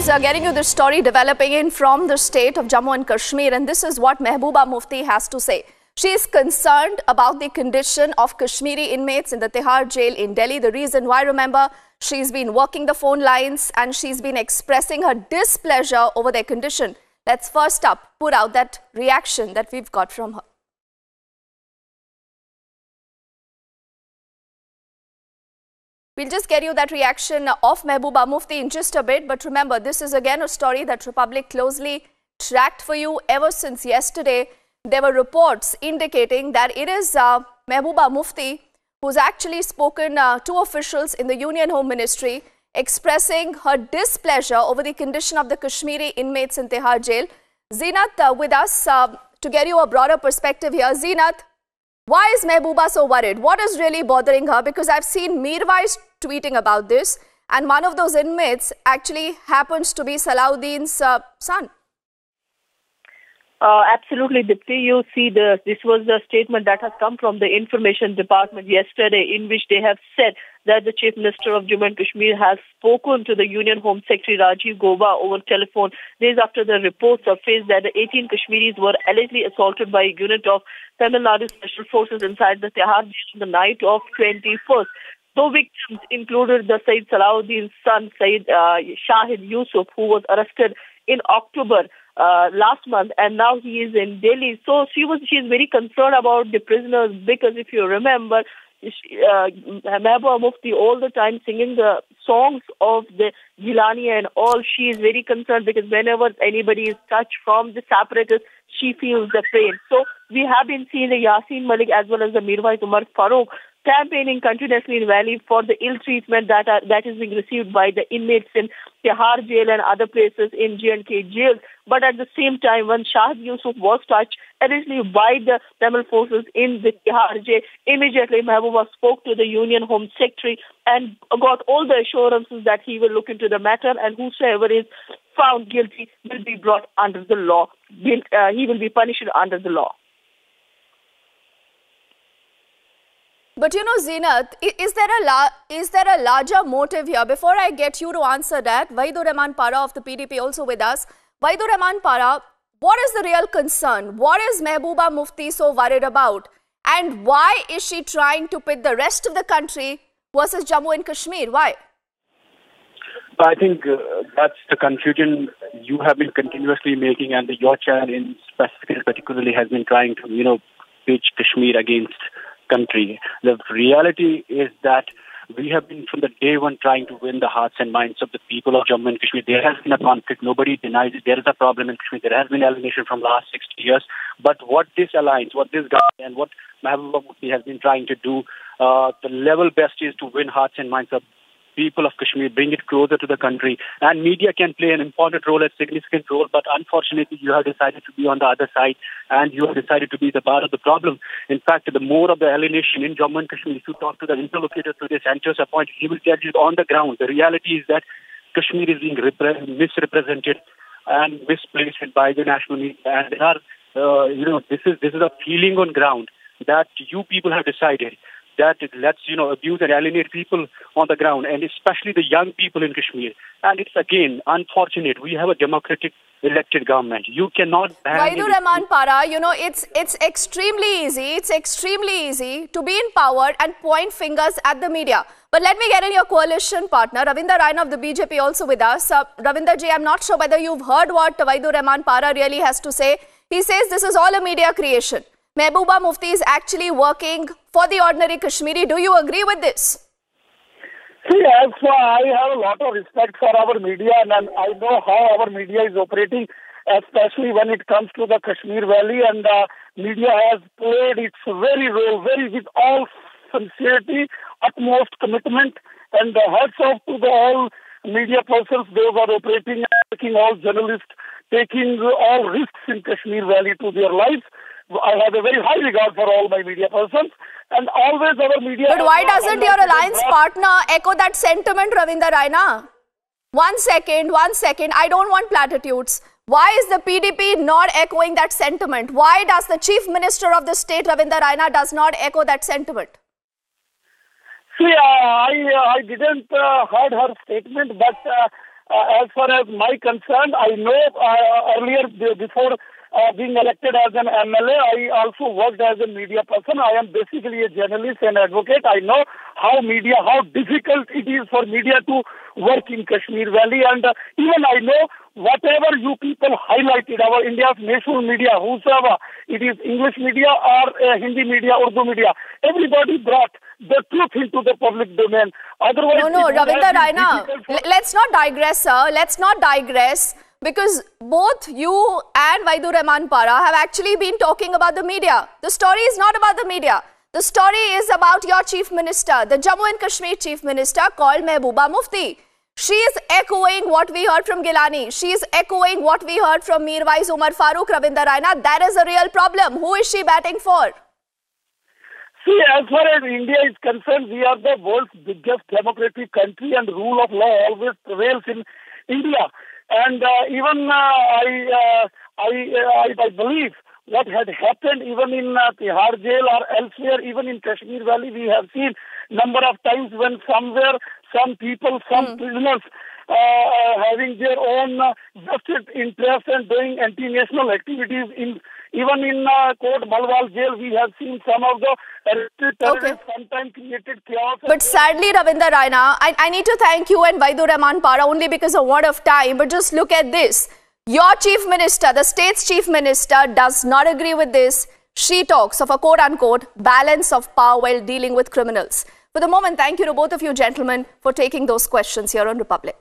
news, getting you this story developing in from the state of Jammu and Kashmir, and this is what Mehbooba Mufti has to say. She is concerned about the condition of Kashmiri inmates in the Tihar jail in Delhi. The reason why, remember, she's been working the phone lines and she's been expressing her displeasure over their condition. Let's first up put out that reaction that we've got from her. We'll just get you that reaction of Mehbooba Mufti in just a bit. But remember, this is again a story that Republic closely tracked for you ever since yesterday. There were reports indicating that it is Mehbooba Mufti who's actually spoken to officials in the Union Home Ministry expressing her displeasure over the condition of the Kashmiri inmates in Tihar jail. Zeenat with us to get you a broader perspective here. Zeenat, why is Mehbooba so worried? What is really bothering her? Because I've seen Mirwais tweeting about this, and one of those inmates actually happens to be Salahuddin's son. Absolutely, Dipti. You see, this was the statement that has come from the Information Department yesterday, in which they have said that the Chief Minister of Jammu and Kashmir has spoken to the Union Home Secretary Rajiv Gauba over telephone days after the reports surfaced that the 18 Kashmiris were allegedly assaulted by a unit of Tamil Nadu Special Forces inside the Tihar jail on the night of 21st. The victims included the Sayyid Salahuddin's son, Sayyid Shahid Yusuf, who was arrested in October last month, and now he is in Delhi. So she is very concerned about the prisoners, because if you remember, Mehbooba Mufti all the time singing the songs of the Gilani and all. She is very concerned because whenever anybody is touched from the separatists, she feels the pain. So we have been seeing the Yasin Malik as well as the Mirwais Umar Farooq campaigning continuously in Valley for the ill treatment that is being received by the inmates in Tihar jail and other places in J&K jails. But at the same time, when Shahid Yusuf was touched initially by the Tamil forces in the Tihar jail, immediately Mehbooba spoke to the Union Home Secretary and got all the assurances that he will look into the matter, and whosoever is found guilty will be brought under the law. He will be punished under the law. But you know, Zeenat, is there a larger motive here? Before I get you to answer that, Wahidur Rahman Para of the PDP also with us. Wahidur Rahman Para, what is the real concern? What is Mehbooba Mufti so worried about? And why is she trying to pit the rest of the country versus Jammu and Kashmir? Why? I think that's the confusion you have been continuously making, and your channel in particularly has been trying to, pitch Kashmir against country. The reality is that we have been from the day one trying to win the hearts and minds of the people of Jammu and Kashmir. There has been a conflict. Nobody denies it. There is a problem in Kashmir. There has been alienation from last 60 years. But what this alliance, what this government and what Mehbooba Mufti has been trying to do, the level best is to win hearts and minds of people of Kashmir, bring it closer to the country. And media can play an important role, a significant role, but unfortunately you have decided to be on the other side and you have decided to be the part of the problem. In fact, the more of the alienation in Jammu and Kashmir, if you talk to the interlocutor to the centers appointed, he will tell you on the ground. The reality is that Kashmir is being misrepresented and misplaced by the national media. And there are, this is a feeling on ground that you people have decided that let's, abuse and alienate people on the ground, and especially the young people in Kashmir. And it's, again, unfortunate. We have a democratic elected government. You cannot ban... Wahidur Rahman Para, it's extremely easy. It's extremely easy to be in power and point fingers at the media. But let me get in your coalition partner, Ravinder Raina of the BJP, also with us. Ravinder ji, I'm not sure whether you've heard what Wahidur Rahman Para really has to say. He says this is all a media creation. Mehbooba Mufti is actually working for the ordinary Kashmiri. Do you agree with this? See, I have a lot of respect for our media, and I know how our media is operating, especially when it comes to the Kashmir Valley, and media has played its very role, with all sincerity, utmost commitment, and hats off to the all media persons. Those are operating, taking all journalists, taking all risks in Kashmir Valley to their lives. I have a very high regard for all my media persons, and always our media... But why doesn't your alliance partner echo that sentiment, Ravinder Raina? One second. I don't want platitudes. Why is the PDP not echoing that sentiment? Why does the Chief Minister of the state, Ravinder Raina, does not echo that sentiment? See, I didn't heard her statement, but as far as my concern, I know earlier before being elected as an MLA, I also worked as a media person. I am basically a journalist and advocate. I know how difficult it is for media to work in Kashmir Valley, and even I know whatever you people highlighted, our India's national media, whosoever, it is English media or Hindi media, Urdu media, everybody brought the truth into the public domain. Otherwise, no, Ravinder Raina, let's not digress, sir. Let's not digress, because both you and Vaidu Rahman Para have actually been talking about the media. The story is not about the media. The story is about your Chief Minister, the Jammu and Kashmir Chief Minister called Mehbooba Mufti. She is echoing what we heard from Gilani. She is echoing what we heard from Mirwais Umar Farooq, Ravinder Raina. That is a real problem. Who is she batting for? See, as far as India is concerned, we are the world's biggest democratic country, and rule of law always prevails in India. And even I believe what had happened even in Tihar jail or elsewhere, even in Kashmir Valley, we have seen number of times when somewhere some people, some prisoners having their own vested interest and doing anti-national activities. Even in Court Malwal jail, we have seen some of the arrested terrorists sometimes created chaos. But sadly, Ravinder Raina, I need to thank you and Vaidu Rahman Para only because of word of time. But just look at this. Your Chief Minister, the state's Chief Minister, does not agree with this. She talks of a quote-unquote balance of power while dealing with criminals. For the moment, thank you to both of you gentlemen for taking those questions here on Republic.